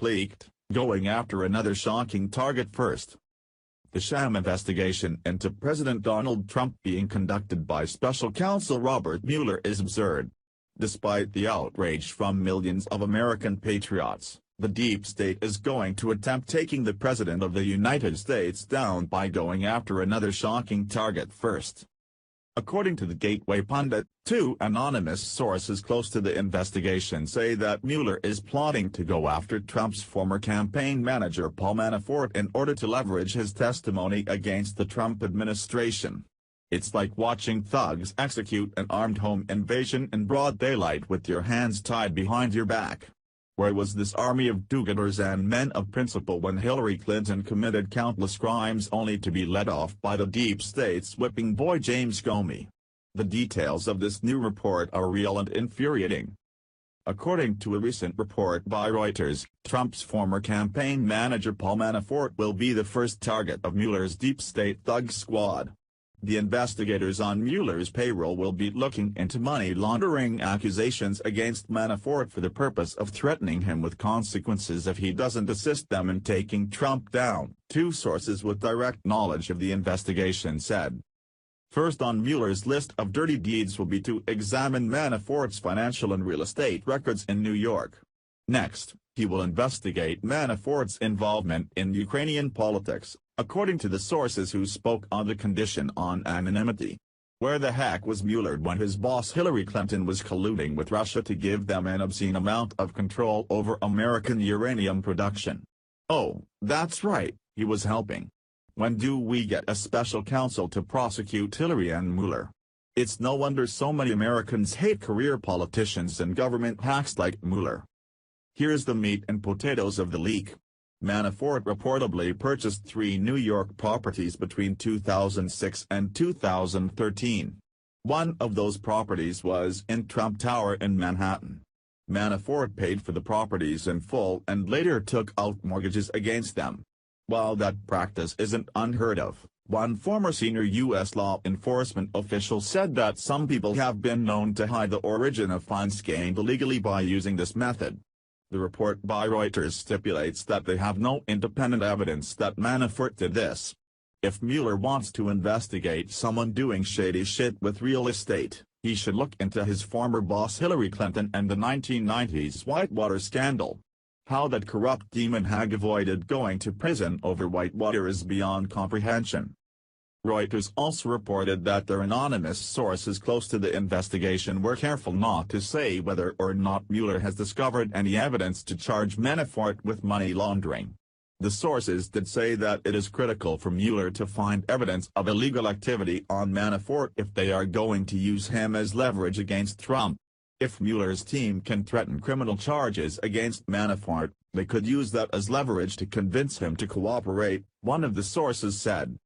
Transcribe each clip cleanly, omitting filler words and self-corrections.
leaked, going after another shocking target first. The sham investigation into President Donald Trump being conducted by special counsel Robert Mueller is absurd. Despite the outrage from millions of American patriots, the deep state is going to attempt taking the President of the United States down by going after another shocking target first. According to the Gateway pundit, two anonymous sources close to the investigation say that Mueller is plotting to go after Trump's former campaign manager Paul Manafort in order to leverage his testimony against the Trump administration. It's like watching thugs execute an armed home invasion in broad daylight with your hands tied behind your back. Where was this army of do-gooders and men of principle when Hillary Clinton committed countless crimes only to be let off by the deep state's whipping boy James Comey? The details of this new report are real and infuriating. According to a recent report by Reuters, Trump's former campaign manager Paul Manafort will be the first target of Mueller's deep state thug squad. The investigators on Mueller's payroll will be looking into money laundering accusations against Manafort for the purpose of threatening him with consequences if he doesn't assist them in taking Trump down, two sources with direct knowledge of the investigation said. First on Mueller's list of dirty deeds will be to examine Manafort's financial and real estate records in New York. Next, he will investigate Manafort's involvement in Ukrainian politics, according to the sources who spoke on the condition on anonymity. Where the heck was Mueller when his boss Hillary Clinton was colluding with Russia to give them an obscene amount of control over American uranium production? Oh, that's right, he was helping. When do we get a special counsel to prosecute Hillary and Mueller? It's no wonder so many Americans hate career politicians and government hacks like Mueller. Here's the meat and potatoes of the leak. Manafort reportedly purchased 3 New York properties between 2006 and 2013. One of those properties was in Trump Tower in Manhattan. Manafort paid for the properties in full and later took out mortgages against them. While that practice isn't unheard of, one former senior U.S. law enforcement official said that some people have been known to hide the origin of funds gained illegally by using this method. The report by Reuters stipulates that they have no independent evidence that Manafort did this. If Mueller wants to investigate someone doing shady shit with real estate, he should look into his former boss Hillary Clinton and the 1990s Whitewater scandal. How that corrupt demon hag avoided going to prison over Whitewater is beyond comprehension. Reuters also reported that their anonymous sources close to the investigation were careful not to say whether or not Mueller has discovered any evidence to charge Manafort with money laundering. The sources did say that it is critical for Mueller to find evidence of illegal activity on Manafort if they are going to use him as leverage against Trump. If Mueller's team can threaten criminal charges against Manafort, they could use that as leverage to convince him to cooperate, one of the sources said.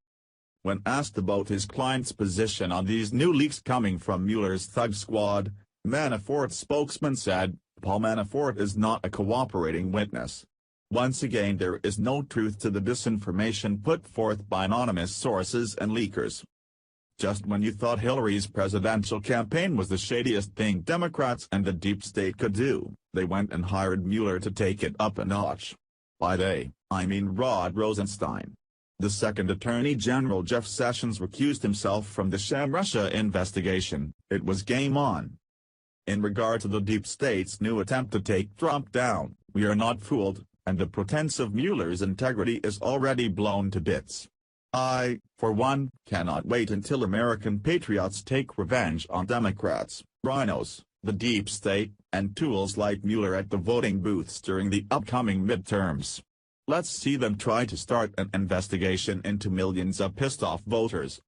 When asked about his client's position on these new leaks coming from Mueller's thug squad, Manafort's spokesman said, Paul Manafort is not a cooperating witness. Once again, there is no truth to the disinformation put forth by anonymous sources and leakers. Just when you thought Hillary's presidential campaign was the shadiest thing Democrats and the deep state could do, they went and hired Mueller to take it up a notch. By they, I mean Rod Rosenstein. The second Attorney General Jeff Sessions recused himself from the sham Russia investigation. It was game on. In regard to the deep state's new attempt to take Trump down, we are not fooled, and the pretense of Mueller's integrity is already blown to bits. I, for one, cannot wait until American patriots take revenge on Democrats, rhinos, the deep state, and tools like Mueller at the voting booths during the upcoming midterms. Let's see them try to start an investigation into millions of pissed-off voters,